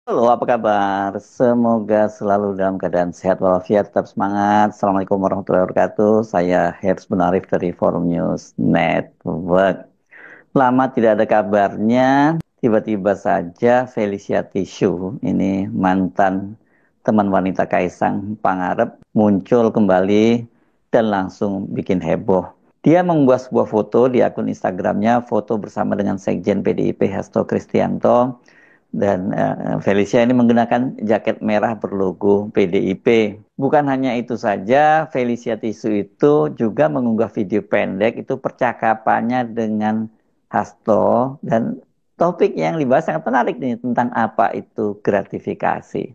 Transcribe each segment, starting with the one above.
Halo, apa kabar? Semoga selalu dalam keadaan sehat walafiat, tetap semangat. Assalamualaikum warahmatullahi wabarakatuh. Saya Herbs Benarif dari Forum News Network. Lama tidak ada kabarnya, tiba-tiba saja Felicia Tisu, ini mantan teman wanita Kaisang Pangarep, muncul kembali dan langsung bikin heboh. Dia mengunggah sebuah foto di akun Instagramnya, foto bersama dengan Sekjen PDIP Hasto Kristianto, dan Felicia ini menggunakan jaket merah berlogo PDIP. Bukan hanya itu saja, Felicia Tisu itu juga mengunggah video pendek itu percakapannya dengan Hasto, dan topik yang dibahas sangat menarik nih tentang apa itu gratifikasi.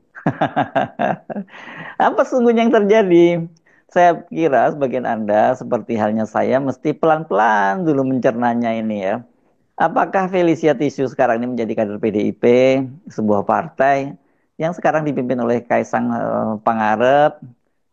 Apa sesungguhnya yang terjadi? Saya kira sebagian Anda seperti halnya saya mesti pelan-pelan dulu mencernanya ini ya. Apakah Felicia Tisu sekarang ini menjadi kader PDIP, sebuah partai yang sekarang dipimpin oleh Kaisang Pangarep,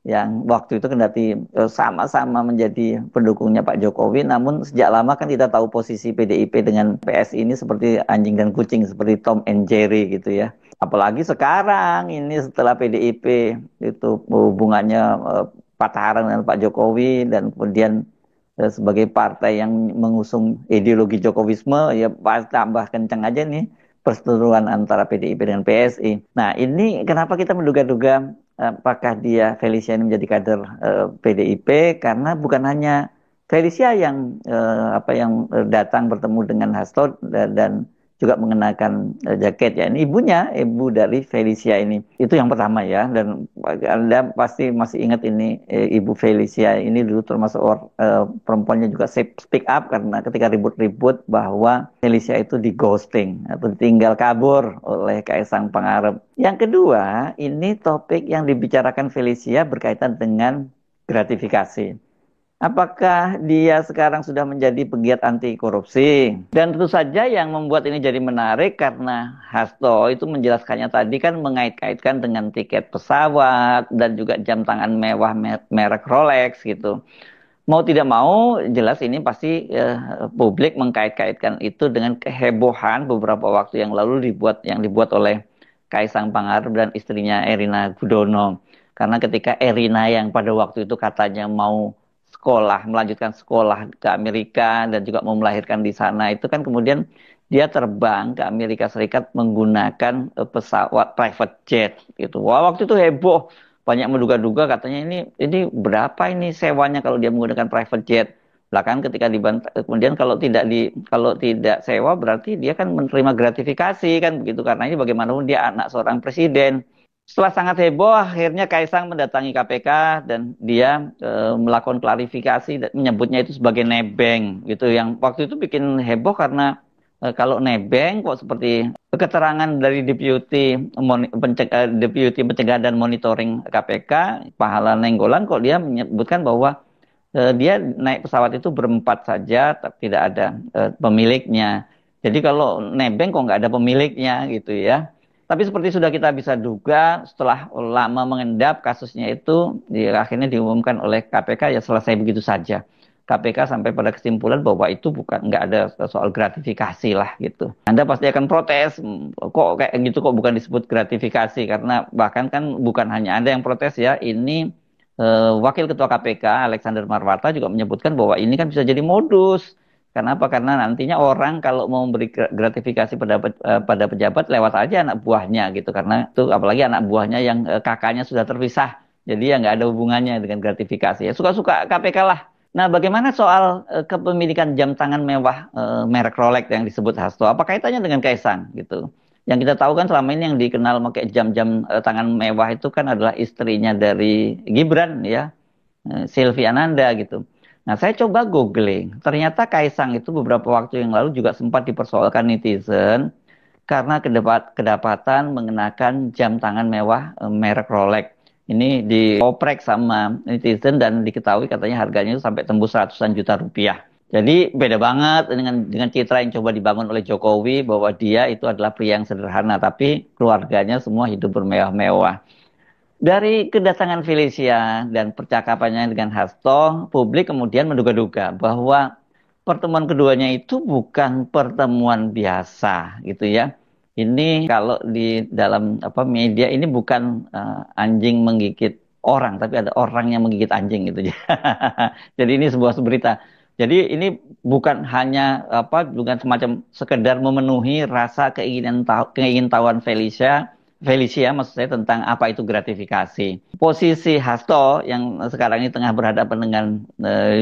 yang waktu itu kendati sama-sama menjadi pendukungnya Pak Jokowi, namun sejak lama kan kita tahu posisi PDIP dengan PSI ini seperti anjing dan kucing, seperti Tom and Jerry gitu ya. Apalagi sekarang ini setelah PDIP itu hubungannya patah arang dengan Pak Jokowi, dan kemudian sebagai partai yang mengusung ideologi Jokowisme, ya pas tambah kencang aja nih perseteruan antara PDIP dengan PSI. Nah, ini kenapa kita menduga-duga apakah dia Felicia ini menjadi kader PDIP, karena bukan hanya Felicia yang datang bertemu dengan Hasto dan juga mengenakan jaket ya. Ini ibunya, ibu dari Felicia ini. Itu yang pertama ya. Dan Anda pasti masih ingat ini, Ibu Felicia ini dulu termasuk perempuannya juga speak up karena ketika ribut-ribut bahwa Felicia itu di ghosting atau ditinggal kabur oleh Kaisang Pangarep. Yang kedua, ini topik yang dibicarakan Felicia berkaitan dengan gratifikasi. Apakah dia sekarang sudah menjadi pegiat anti korupsi? Dan tentu saja yang membuat ini jadi menarik karena Hasto itu menjelaskannya tadi kan mengait-kaitkan dengan tiket pesawat dan juga jam tangan mewah merek Rolex gitu. Mau tidak mau, jelas ini pasti publik mengkait-kaitkan itu dengan kehebohan beberapa waktu yang lalu yang dibuat oleh Kaisang Pangarep dan istrinya Erina Gudono. Karena ketika Erina yang pada waktu itu katanya mau melanjutkan sekolah ke Amerika dan juga mau melahirkan di sana, itu kan kemudian dia terbang ke Amerika Serikat menggunakan pesawat private jet gitu. Wah, waktu itu heboh, banyak menduga-duga katanya ini berapa ini sewanya kalau dia menggunakan private jet. Bahkan ketika dibantah, kemudian kalau tidak sewa berarti dia kan menerima gratifikasi kan begitu, karena ini bagaimanapun dia anak seorang presiden. Setelah sangat heboh, akhirnya Kaisang mendatangi KPK dan dia melakukan klarifikasi dan menyebutnya itu sebagai nebeng gitu. Yang waktu itu bikin heboh karena kalau nebeng kok seperti keterangan dari Deputi Pencegahan dan Monitoring KPK, Pahala Nenggolan, kok dia menyebutkan bahwa dia naik pesawat itu berempat saja, tidak ada pemiliknya. Jadi kalau nebeng kok nggak ada pemiliknya gitu ya. Tapi seperti sudah kita bisa duga, setelah lama mengendap kasusnya itu, akhirnya diumumkan oleh KPK ya selesai begitu saja. KPK sampai pada kesimpulan bahwa itu bukan, nggak ada soal gratifikasi lah gitu. Anda pasti akan protes, kok kayak gitu, kok bukan disebut gratifikasi, karena bahkan kan bukan hanya Anda yang protes ya, ini Wakil Ketua KPK Alexander Marwata juga menyebutkan bahwa ini kan bisa jadi modus. Kenapa? Karena nantinya orang kalau mau memberi gratifikasi pada pejabat lewat aja anak buahnya gitu. Karena itu apalagi anak buahnya yang kakaknya sudah terpisah. Jadi ya nggak ada hubungannya dengan gratifikasi. Ya suka-suka KPK lah. Nah, bagaimana soal kepemilikan jam tangan mewah merek Rolex yang disebut Hasto? Apa kaitannya dengan Kaisang gitu? Yang kita tahu kan selama ini yang dikenal pakai jam-jam tangan mewah itu kan adalah istrinya dari Gibran ya, Sylvie Ananda gitu. Nah, saya coba googling. Ternyata Kaisang itu beberapa waktu yang lalu juga sempat dipersoalkan netizen karena kedapatan mengenakan jam tangan mewah merek Rolex. Ini dioprek sama netizen dan diketahui katanya harganya itu sampai tembus ratusan juta rupiah. Jadi beda banget dengan citra yang coba dibangun oleh Jokowi bahwa dia itu adalah pria yang sederhana, tapi keluarganya semua hidup bermewah-mewah. Dari kedatangan Felicia dan percakapannya dengan Hasto, publik kemudian menduga-duga bahwa pertemuan keduanya itu bukan pertemuan biasa gitu ya. Ini kalau di dalam apa media ini bukan anjing menggigit orang, tapi ada orang yang menggigit anjing gitu. Jadi ini sebuah berita. Jadi ini bukan hanya apa, bukan semacam sekedar memenuhi rasa keingintahuan Felicia maksud saya tentang apa itu gratifikasi. Posisi Hasto yang sekarang ini tengah berhadapan dengan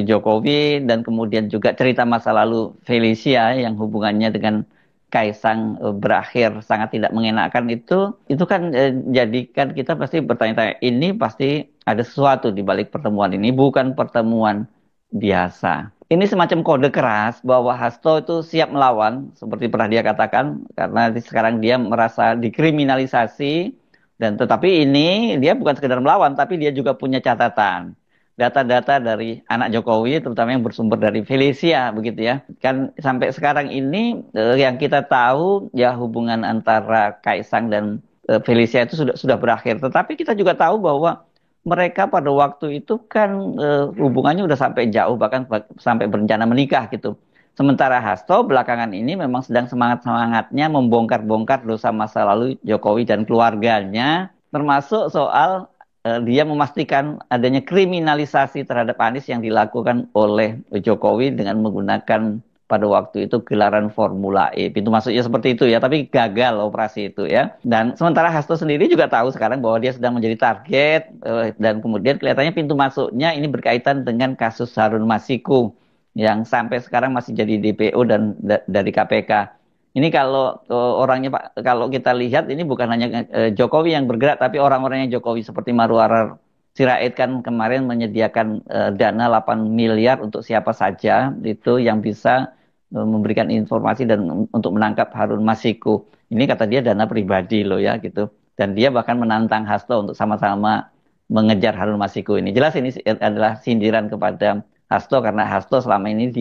Jokowi dan kemudian juga cerita masa lalu Felicia yang hubungannya dengan Kaisang berakhir sangat tidak mengenakan itu kan jadikan kita pasti bertanya-tanya ini pasti ada sesuatu di balik pertemuan ini bukan pertemuan biasa. Ini semacam kode keras bahwa Hasto itu siap melawan seperti pernah dia katakan karena sekarang dia merasa dikriminalisasi dan tetapi ini dia bukan sekedar melawan tapi dia juga punya catatan data-data dari anak Jokowi, terutama yang bersumber dari Felicia, begitu ya. Kan sampai sekarang ini yang kita tahu ya hubungan antara Kaisang dan Felicia itu sudah berakhir. Tetapi kita juga tahu bahwa mereka pada waktu itu kan hubungannya udah sampai jauh, bahkan sampai berencana menikah gitu. Sementara Hasto belakangan ini memang sedang semangat-semangatnya membongkar-bongkar dosa masa lalu Jokowi dan keluarganya, termasuk soal dia memastikan adanya kriminalisasi terhadap Anies yang dilakukan oleh Jokowi dengan menggunakan pada waktu itu gelaran Formula E. Pintu masuknya seperti itu ya, tapi gagal operasi itu ya. Dan sementara Hasto sendiri juga tahu sekarang bahwa dia sedang menjadi target dan kemudian kelihatannya pintu masuknya ini berkaitan dengan kasus Harun Masiku yang sampai sekarang masih jadi DPO dan dari KPK. Ini kalau orangnya Pak, kalau kita lihat ini bukan hanya Jokowi yang bergerak, tapi orang-orangnya Jokowi seperti Marwarar Sirait kan kemarin menyediakan dana 8 miliar untuk siapa saja itu yang bisa memberikan informasi dan untuk menangkap Harun Masiku. Ini kata dia dana pribadi loh ya gitu. Dan dia bahkan menantang Hasto untuk sama-sama mengejar Harun Masiku ini. Jelas ini adalah sindiran kepada Hasto karena Hasto selama ini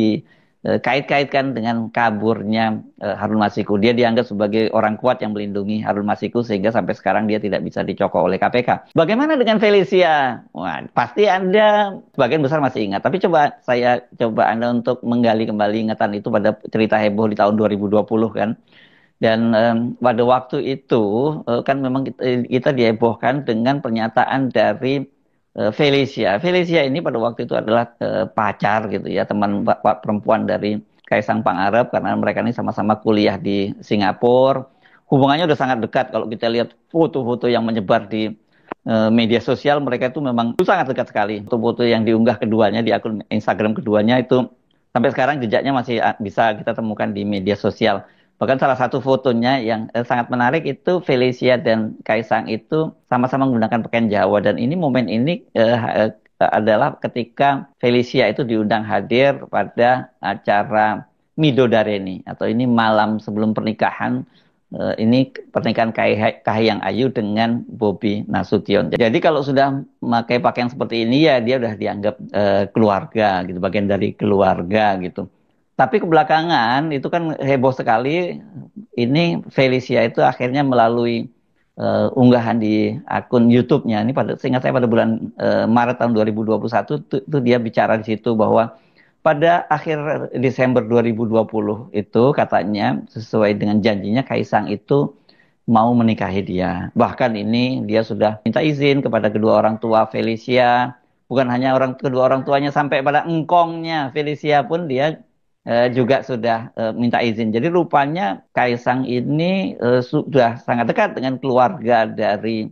kait-kaitkan dengan kaburnya Harun Masiku. Dia dianggap sebagai orang kuat yang melindungi Harun Masiku sehingga sampai sekarang dia tidak bisa dicokok oleh KPK. Bagaimana dengan Felicia? Wah, pasti Anda sebagian besar masih ingat. Tapi saya coba Anda untuk menggali kembali ingatan itu pada cerita heboh di tahun 2020 kan. Dan pada waktu itu kan memang kita dihebohkan dengan pernyataan dari Felicia. Felicia ini pada waktu itu adalah pacar gitu ya, teman perempuan dari Kaisang Pangarep karena mereka ini sama-sama kuliah di Singapura. Hubungannya udah sangat dekat kalau kita lihat foto-foto yang menyebar di media sosial mereka itu memang sangat dekat sekali. Foto-foto yang diunggah keduanya di akun Instagram keduanya itu sampai sekarang jejaknya masih bisa kita temukan di media sosial. Bahkan salah satu fotonya yang sangat menarik itu Felicia dan Kaisang itu sama-sama menggunakan pakaian Jawa dan ini momen ini adalah ketika Felicia itu diundang hadir pada acara Midodareni atau ini malam sebelum pernikahan ini pernikahan Kahiyang Ayu dengan Bobi Nasution. Jadi kalau sudah memakai pakaian seperti ini ya dia udah dianggap keluarga gitu, bagian dari keluarga gitu. Tapi kebelakangan itu kan heboh sekali. Ini Felicia itu akhirnya melalui unggahan di akun YouTube-nya. Ini seingat saya pada bulan Maret tahun 2021 itu dia bicara di situ bahwa pada akhir Desember 2020 itu katanya sesuai dengan janjinya Kaisang itu mau menikahi dia. Bahkan ini dia sudah minta izin kepada kedua orang tua Felicia. Bukan hanya kedua orang tuanya sampai pada engkongnya Felicia pun dia juga sudah minta izin. Jadi rupanya Kaisang ini sudah sangat dekat dengan keluarga dari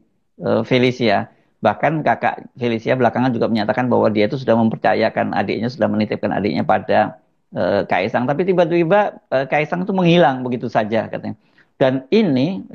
Felicia. Bahkan kakak Felicia belakangan juga menyatakan bahwa dia itu sudah mempercayakan adiknya, sudah menitipkan adiknya pada Kaisang. Tapi tiba-tiba Kaisang itu menghilang begitu saja katanya. Dan ini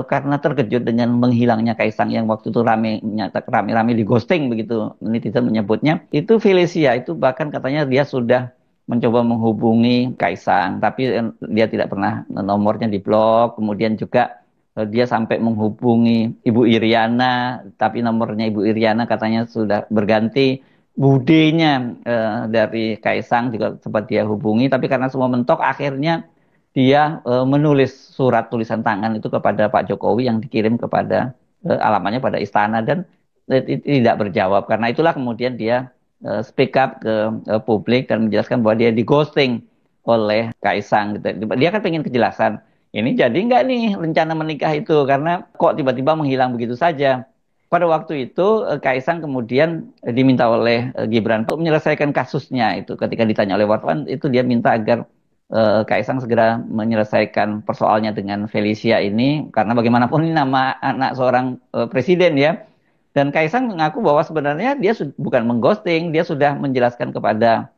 karena terkejut dengan menghilangnya Kaisang yang waktu itu rame-rame di ghosting begitu netizen menyebutnya. Itu Felicia itu bahkan katanya dia sudah mencoba menghubungi Kaisang, tapi dia tidak pernah nomornya diblok. Kemudian juga dia sampai menghubungi Ibu Iriana, tapi nomornya Ibu Iriana katanya sudah berganti. Budenya dari Kaisang juga sempat dia hubungi, tapi karena semua mentok, akhirnya dia menulis surat tulisan tangan itu kepada Pak Jokowi yang dikirim kepada alamatnya pada istana dan tidak berjawab. Karena itulah kemudian dia speak up ke publik dan menjelaskan bahwa dia di ghosting oleh Kaisang gitu. Dia kan pengen kejelasan. ini jadi nggak nih rencana menikah itu? Karena kok tiba-tiba menghilang begitu saja. Pada waktu itu Kaisang kemudian diminta oleh Gibran untuk menyelesaikan kasusnya itu. Ketika ditanya oleh wartawan itu dia minta agar Kaisang segera menyelesaikan persoalnya dengan Felicia ini karena bagaimanapun ini nama anak seorang presiden ya. Dan Kaisang mengaku bahwa sebenarnya dia bukan mengghosting, dia sudah menjelaskan kepada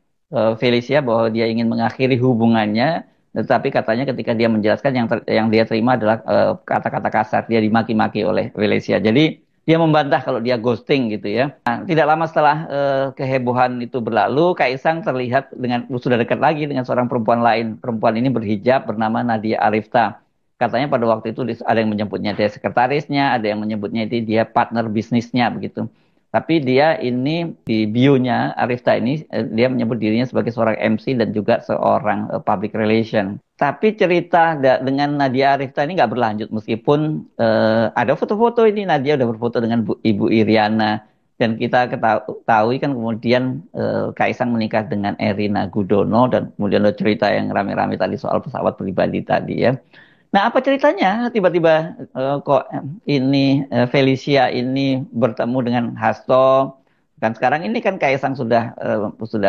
Felicia bahwa dia ingin mengakhiri hubungannya, tetapi katanya ketika dia menjelaskan yang dia terima adalah kata-kata kasar, dia dimaki-maki oleh Felicia. Jadi dia membantah kalau dia ghosting gitu ya. Nah, tidak lama setelah kehebohan itu berlalu, Kaisang terlihat sudah dekat lagi dengan seorang perempuan lain. Perempuan ini berhijab bernama Nadia Arifta. Katanya pada waktu itu ada yang menyebutnya dia sekretarisnya, ada yang menyebutnya itu dia partner bisnisnya begitu. Tapi dia ini di bio-nya Arifta ini dia menyebut dirinya sebagai seorang MC dan juga seorang public relation. Tapi cerita dengan Nadia Arifta ini nggak berlanjut meskipun ada foto-foto ini Nadia udah berfoto dengan Ibu Iriana dan kita ketahui kan kemudian Kaisang menikah dengan Erina Gudono dan kemudian ada cerita yang rame-rame tadi soal pesawat pribadi tadi ya. Nah, apa ceritanya tiba-tiba kok ini Felicia ini bertemu dengan Hasto? Kan sekarang ini kan Kaisang sudah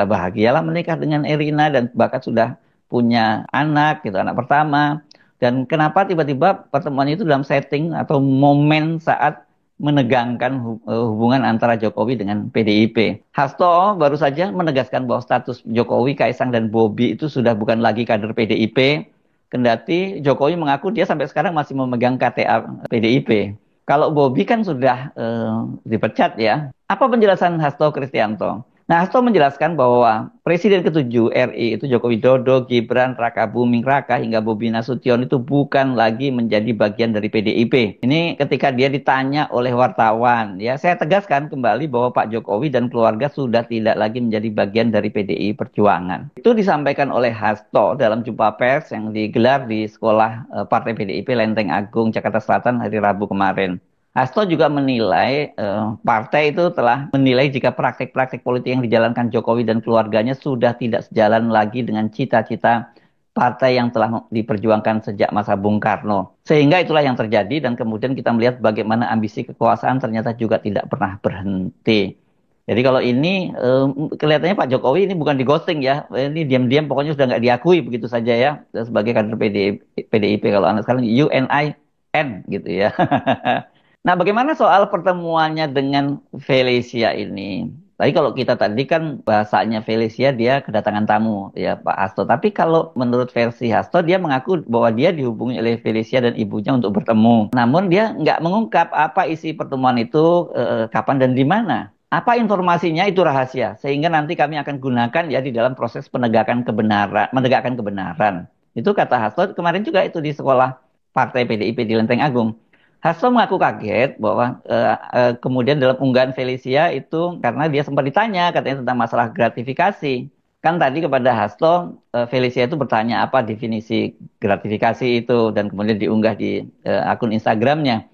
bahagialah menikah dengan Erina dan bahkan sudah punya anak gitu, anak pertama. Dan kenapa tiba-tiba pertemuan itu dalam setting atau momen saat menegangkan hubungan antara Jokowi dengan PDIP. Hasto baru saja menegaskan bahwa status Jokowi, Kaisang dan Bobi itu sudah bukan lagi kader PDIP. Kendati Jokowi mengaku dia sampai sekarang masih memegang KTA PDIP. Kalau Bobi kan sudah dipecat ya. Apa penjelasan Hasto Kristianto? Nah, Hasto menjelaskan bahwa Presiden ke-7 RI itu Joko Widodo, Gibran, Raka Buming Raka hingga Bobi Nasution itu bukan lagi menjadi bagian dari PDIP. Ini ketika dia ditanya oleh wartawan, ya saya tegaskan kembali bahwa Pak Jokowi dan keluarga sudah tidak lagi menjadi bagian dari PDI Perjuangan. Itu disampaikan oleh Hasto dalam jumpa pers yang digelar di sekolah Partai PDIP Lenteng Agung, Jakarta Selatan hari Rabu kemarin. Hasto juga menilai partai itu telah menilai jika praktik-praktik politik yang dijalankan Jokowi dan keluarganya sudah tidak sejalan lagi dengan cita-cita partai yang telah diperjuangkan sejak masa Bung Karno. Sehingga itulah yang terjadi dan kemudian kita melihat bagaimana ambisi kekuasaan ternyata juga tidak pernah berhenti. Jadi kalau ini kelihatannya Pak Jokowi ini bukan di ghosting ya, ini diam-diam pokoknya sudah nggak diakui begitu saja ya sebagai kader PDIP kalau anak sekarang UNIN gitu ya. Nah, bagaimana soal pertemuannya dengan Felicia ini? Tadi kalau kita tadi kan bahasanya Felicia dia kedatangan tamu ya Pak Hasto. Tapi kalau menurut versi Hasto dia mengaku bahwa dia dihubungi oleh Felicia dan ibunya untuk bertemu. Namun dia nggak mengungkap apa isi pertemuan itu, kapan dan di mana. Apa informasinya itu rahasia. Sehingga nanti kami akan gunakan ya di dalam proses penegakan kebenaran, menegakkan kebenaran. Itu kata Hasto kemarin juga itu di sekolah Partai PDIP di Lenteng Agung. Hasto mengaku kaget bahwa kemudian dalam unggahan Felicia itu karena dia sempat ditanya katanya tentang masalah gratifikasi. Kan tadi kepada Hasto, Felicia itu bertanya apa definisi gratifikasi itu dan kemudian diunggah di akun Instagramnya.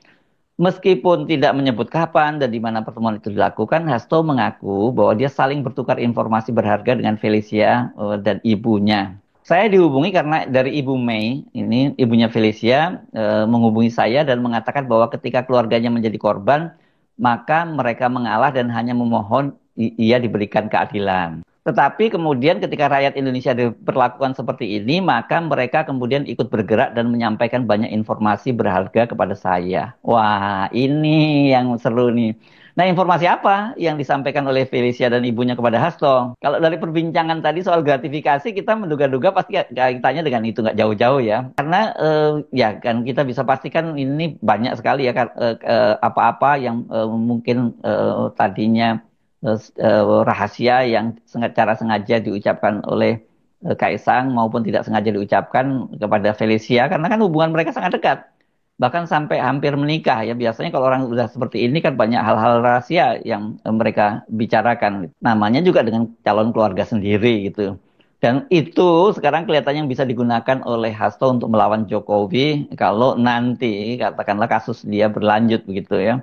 Meskipun tidak menyebut kapan dan di mana pertemuan itu dilakukan, Hasto mengaku bahwa dia saling bertukar informasi berharga dengan Felicia dan ibunya. Saya dihubungi karena dari Ibu Mei, ini ibunya Felicia, menghubungi saya dan mengatakan bahwa ketika keluarganya menjadi korban, maka mereka mengalah dan hanya memohon ia diberikan keadilan. Tetapi kemudian ketika rakyat Indonesia diperlakukan seperti ini, maka mereka kemudian ikut bergerak dan menyampaikan banyak informasi berharga kepada saya. Wah, ini yang seru nih. Nah, informasi apa yang disampaikan oleh Felicia dan ibunya kepada Hasto? Kalau dari perbincangan tadi soal gratifikasi, kita menduga-duga pasti kaitannya dengan itu nggak jauh-jauh ya. Karena ya kan kita bisa pastikan ini banyak sekali ya apa-apa yang mungkin tadinya rahasia yang secara sengaja diucapkan oleh Kaisang maupun tidak sengaja diucapkan kepada Felicia karena kan hubungan mereka sangat dekat bahkan sampai hampir menikah ya biasanya kalau orang sudah seperti ini kan banyak hal-hal rahasia yang mereka bicarakan namanya juga dengan calon keluarga sendiri gitu dan itu sekarang kelihatannya bisa digunakan oleh Hasto untuk melawan Jokowi kalau nanti katakanlah kasus dia berlanjut begitu ya.